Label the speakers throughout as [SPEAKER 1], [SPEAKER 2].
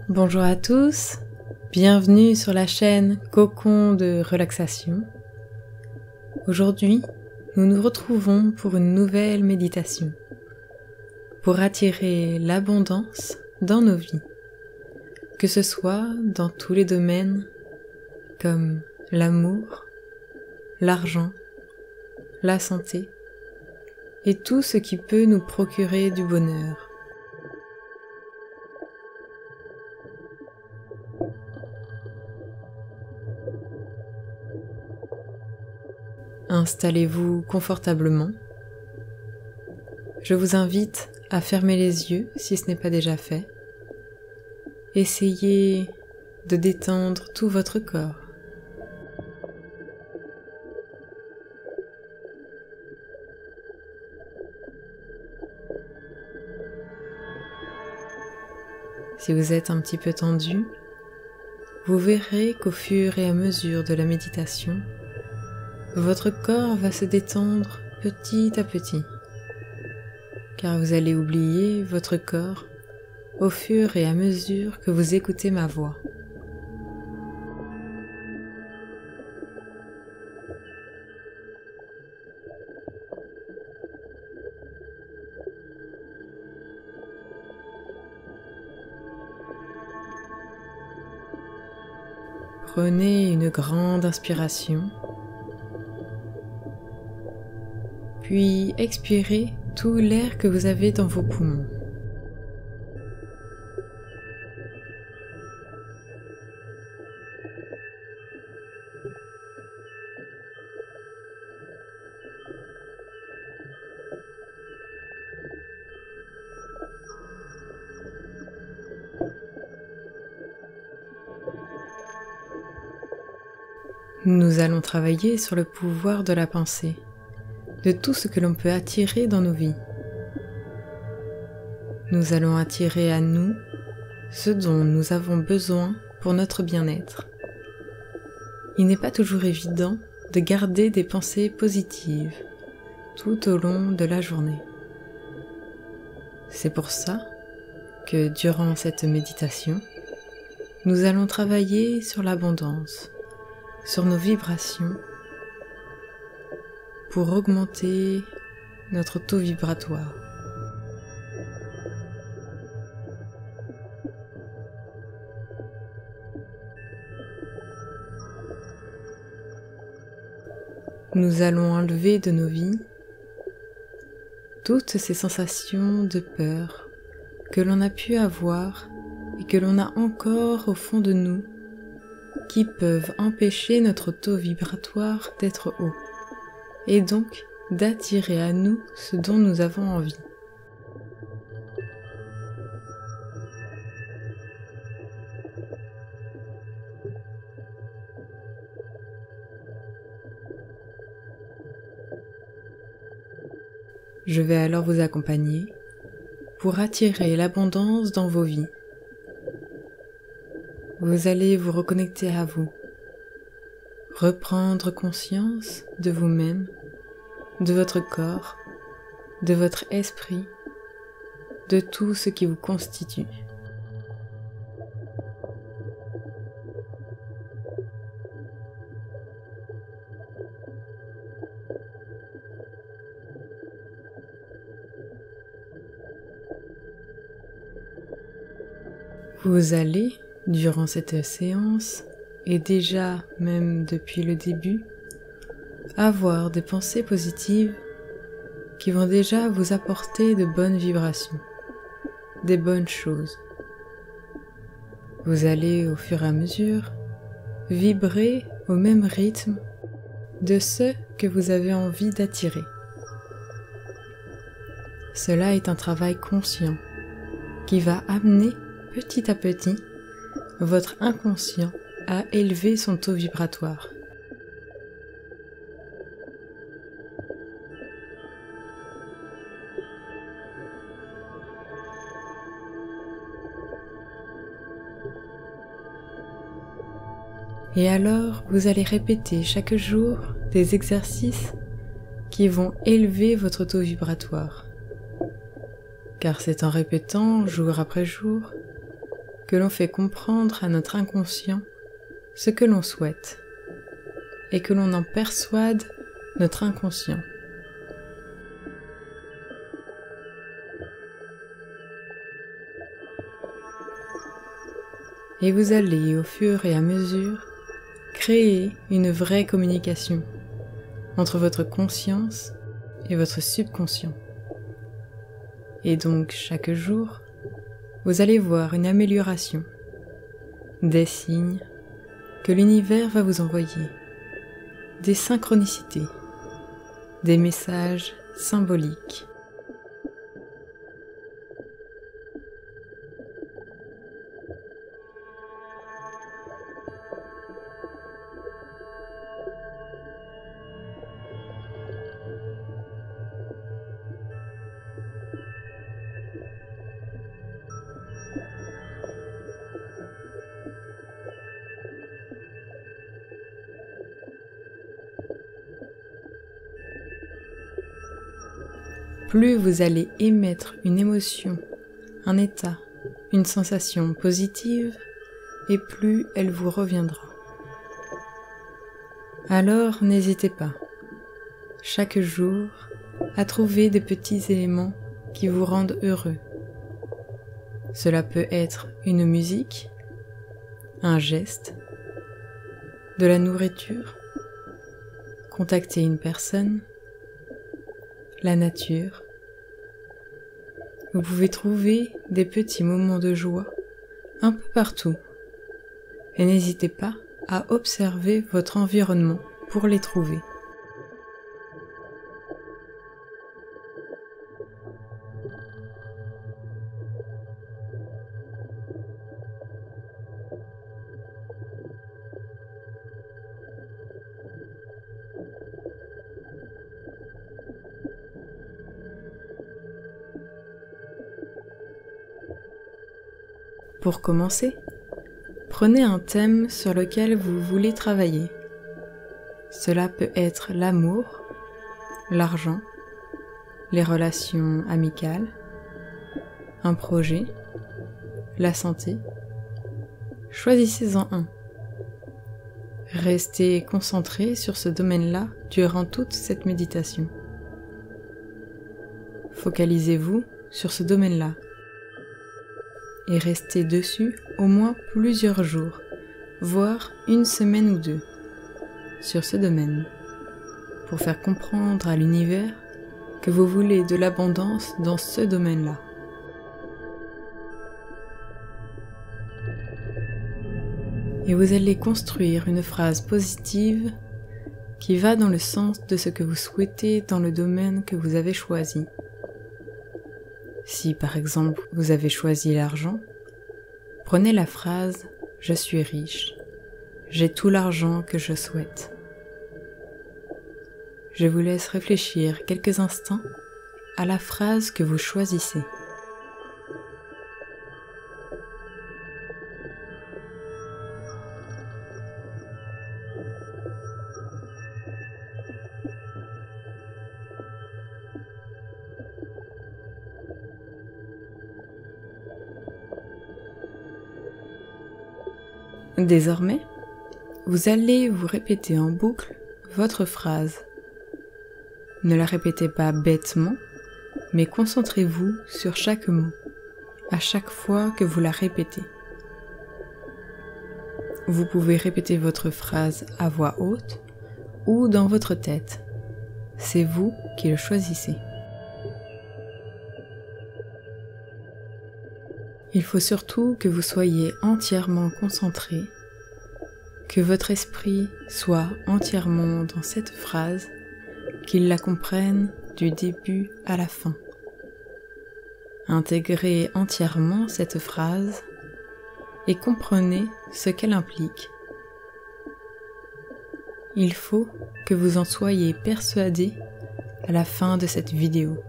[SPEAKER 1] Bonjour à tous, bienvenue sur la chaîne Cocon de relaxation. Aujourd'hui, nous nous retrouvons pour une nouvelle méditation, pour attirer l'abondance dans nos vies, que ce soit dans tous les domaines comme l'amour, l'argent, la santé et tout ce qui peut nous procurer du bonheur. Installez-vous confortablement. Je vous invite à fermer les yeux si ce n'est pas déjà fait. Essayez de détendre tout votre corps. Si vous êtes un petit peu tendu, vous verrez qu'au fur et à mesure de la méditation, votre corps va se détendre petit à petit, car vous allez oublier votre corps au fur et à mesure que vous écoutez ma voix. Prenez une grande inspiration. Puis expirez tout l'air que vous avez dans vos poumons. Nous allons travailler sur le pouvoir de la pensée, de tout ce que l'on peut attirer dans nos vies. Nous allons attirer à nous ce dont nous avons besoin pour notre bien-être. Il n'est pas toujours évident de garder des pensées positives tout au long de la journée. C'est pour ça que durant cette méditation, nous allons travailler sur l'abondance, sur nos vibrations, pour augmenter notre taux vibratoire. Nous allons enlever de nos vies toutes ces sensations de peur que l'on a pu avoir et que l'on a encore au fond de nous, qui peuvent empêcher notre taux vibratoire d'être haut, et donc d'attirer à nous ce dont nous avons envie. Je vais alors vous accompagner pour attirer l'abondance dans vos vies. Vous allez vous reconnecter à vous, reprendre conscience de vous-même, de votre corps, de votre esprit, de tout ce qui vous constitue. Vous allez, durant cette séance, et déjà même depuis le début, avoir des pensées positives qui vont déjà vous apporter de bonnes vibrations, des bonnes choses. Vous allez au fur et à mesure vibrer au même rythme de ce que vous avez envie d'attirer. Cela est un travail conscient qui va amener petit à petit votre inconscient à élever son taux vibratoire. Et alors, vous allez répéter chaque jour des exercices qui vont élever votre taux vibratoire. Car c'est en répétant jour après jour que l'on fait comprendre à notre inconscient ce que l'on souhaite et que l'on en persuade notre inconscient. Et vous allez, au fur et à mesure, créer une vraie communication entre votre conscience et votre subconscient. Et donc, chaque jour, vous allez voir une amélioration, des signes que l'univers va vous envoyer, des synchronicités, des messages symboliques. Plus vous allez émettre une émotion, un état, une sensation positive, et plus elle vous reviendra. Alors n'hésitez pas, chaque jour, à trouver des petits éléments qui vous rendent heureux. Cela peut être une musique, un geste, de la nourriture, contacter une personne, la nature. Vous pouvez trouver des petits moments de joie un peu partout et n'hésitez pas à observer votre environnement pour les trouver. Pour commencer, prenez un thème sur lequel vous voulez travailler. Cela peut être l'amour, l'argent, les relations amicales, un projet, la santé. Choisissez-en un. Restez concentré sur ce domaine-là durant toute cette méditation. Focalisez-vous sur ce domaine-là et restez dessus au moins plusieurs jours, voire une semaine ou deux, sur ce domaine, pour faire comprendre à l'univers que vous voulez de l'abondance dans ce domaine-là. Et vous allez construire une phrase positive qui va dans le sens de ce que vous souhaitez dans le domaine que vous avez choisi. Si par exemple vous avez choisi l'argent, prenez la phrase « Je suis riche, j'ai tout l'argent que je souhaite ». Je vous laisse réfléchir quelques instants à la phrase que vous choisissez. Désormais, vous allez vous répéter en boucle votre phrase. Ne la répétez pas bêtement, mais concentrez-vous sur chaque mot, à chaque fois que vous la répétez. Vous pouvez répéter votre phrase à voix haute ou dans votre tête. C'est vous qui le choisissez. Il faut surtout que vous soyez entièrement concentré, que votre esprit soit entièrement dans cette phrase, qu'il la comprenne du début à la fin. Intégrez entièrement cette phrase et comprenez ce qu'elle implique. Il faut que vous en soyez persuadé à la fin de cette vidéo.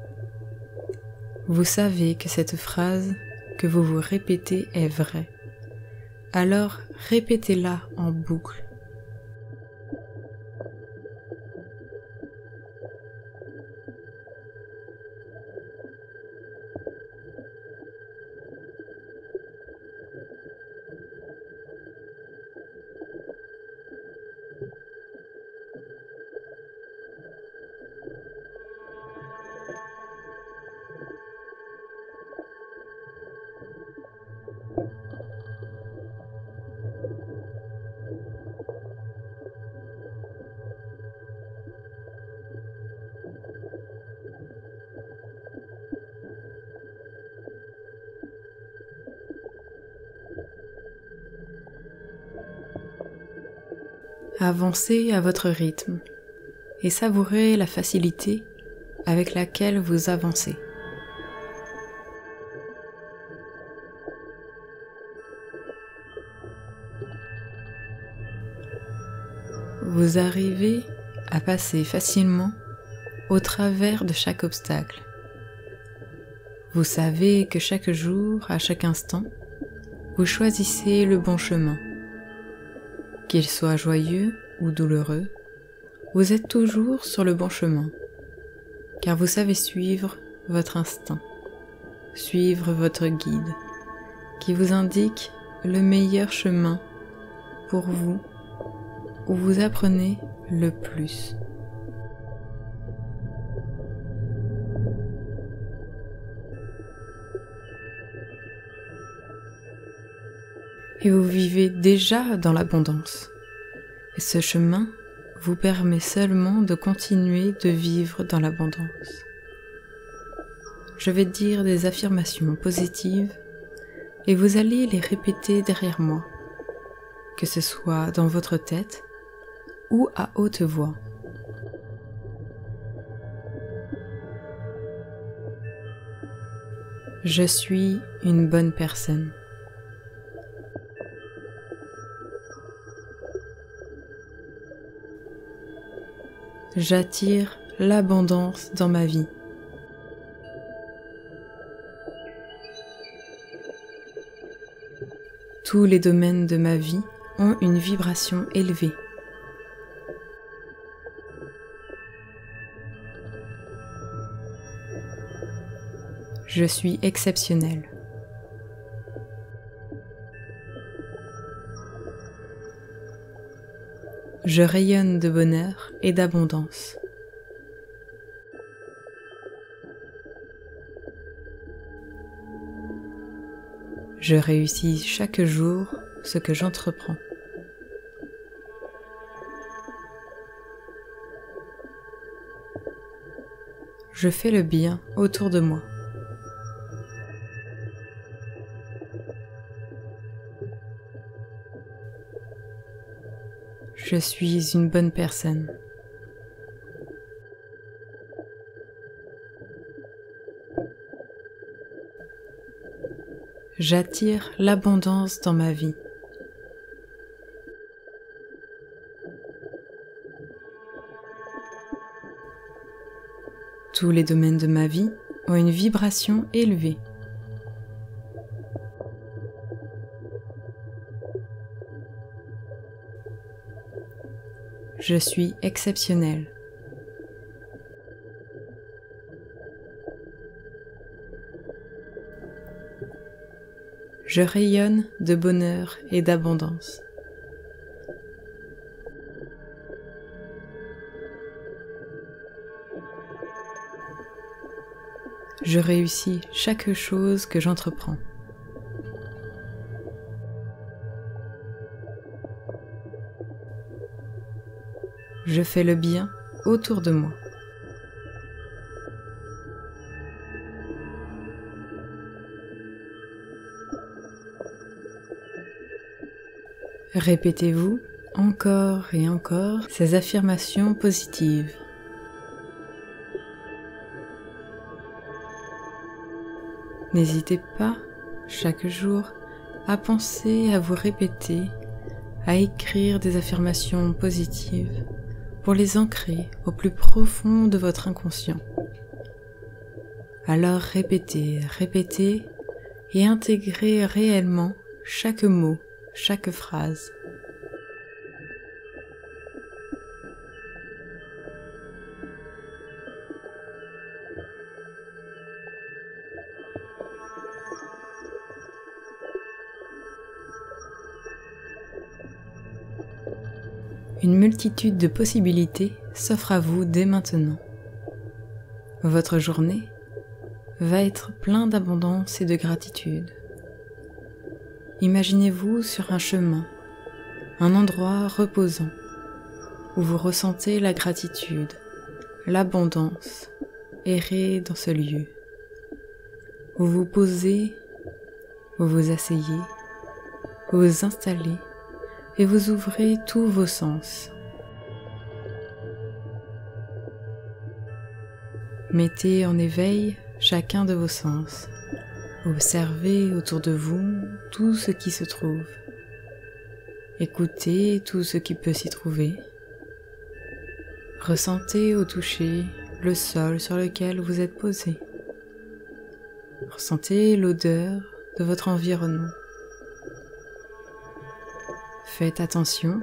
[SPEAKER 1] Vous savez que cette phrase que vous vous répétez est vraie. Alors répétez-la en boucle. Avancez à votre rythme et savourez la facilité avec laquelle vous avancez. Vous arrivez à passer facilement au travers de chaque obstacle. Vous savez que chaque jour, à chaque instant, vous choisissez le bon chemin. Qu'il soit joyeux ou douloureux, vous êtes toujours sur le bon chemin, car vous savez suivre votre instinct, suivre votre guide, qui vous indique le meilleur chemin pour vous, où vous apprenez le plus. Et vous vivez déjà dans l'abondance. Et ce chemin vous permet seulement de continuer de vivre dans l'abondance. Je vais dire des affirmations positives et vous allez les répéter derrière moi, que ce soit dans votre tête ou à haute voix. Je suis une bonne personne. J'attire l'abondance dans ma vie. Tous les domaines de ma vie ont une vibration élevée. Je suis exceptionnel. Je rayonne de bonheur et d'abondance. Je réussis chaque jour ce que j'entreprends. Je fais le bien autour de moi. Je suis une bonne personne. J'attire l'abondance dans ma vie. Tous les domaines de ma vie ont une vibration élevée. Je suis exceptionnel. Je rayonne de bonheur et d'abondance. Je réussis chaque chose que j'entreprends. Je fais le bien autour de moi. Répétez-vous encore et encore ces affirmations positives. N'hésitez pas, chaque jour, à penser à vous répéter, à écrire des affirmations positives pour les ancrer au plus profond de votre inconscient. Alors répétez, répétez et intégrez réellement chaque mot, chaque phrase. Une multitude de possibilités s'offre à vous dès maintenant. Votre journée va être pleine d'abondance et de gratitude. Imaginez-vous sur un chemin, un endroit reposant, où vous ressentez la gratitude, l'abondance, errez dans ce lieu. Vous vous posez, vous vous asseyez, vous vous installez et vous ouvrez tous vos sens. Mettez en éveil chacun de vos sens. Observez autour de vous tout ce qui se trouve. Écoutez tout ce qui peut s'y trouver. Ressentez au toucher le sol sur lequel vous êtes posé. Ressentez l'odeur de votre environnement. Faites attention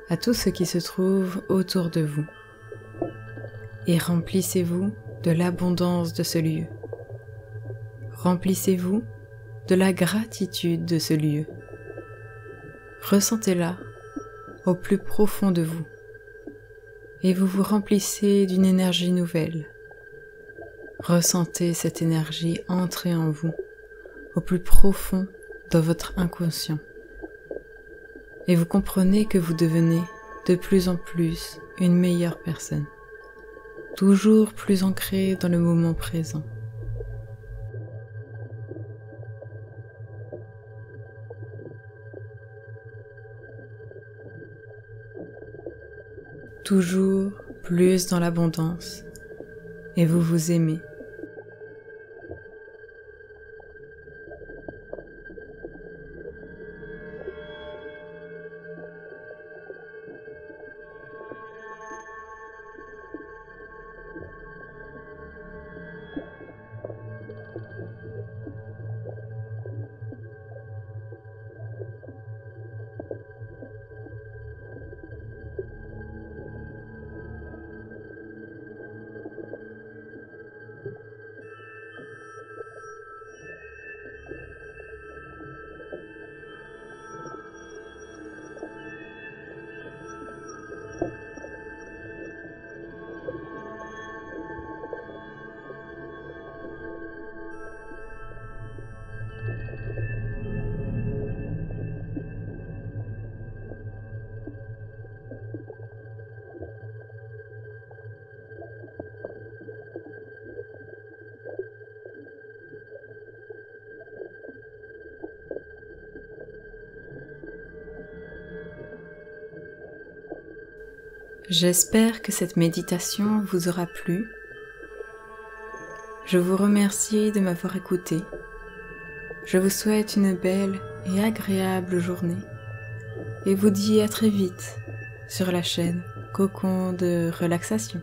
[SPEAKER 1] à tout ce qui se trouve autour de vous et remplissez-vous de l'abondance de ce lieu. Remplissez-vous de la gratitude de ce lieu. Ressentez-la au plus profond de vous et vous vous remplissez d'une énergie nouvelle. Ressentez cette énergie entrer en vous au plus profond de votre inconscient et vous comprenez que vous devenez de plus en plus une meilleure personne, toujours plus ancrée dans le moment présent. Toujours plus dans l'abondance et vous vous aimez. J'espère que cette méditation vous aura plu. Je vous remercie de m'avoir écouté. Je vous souhaite une belle et agréable journée et vous dis à très vite sur la chaîne Cocon de relaxation.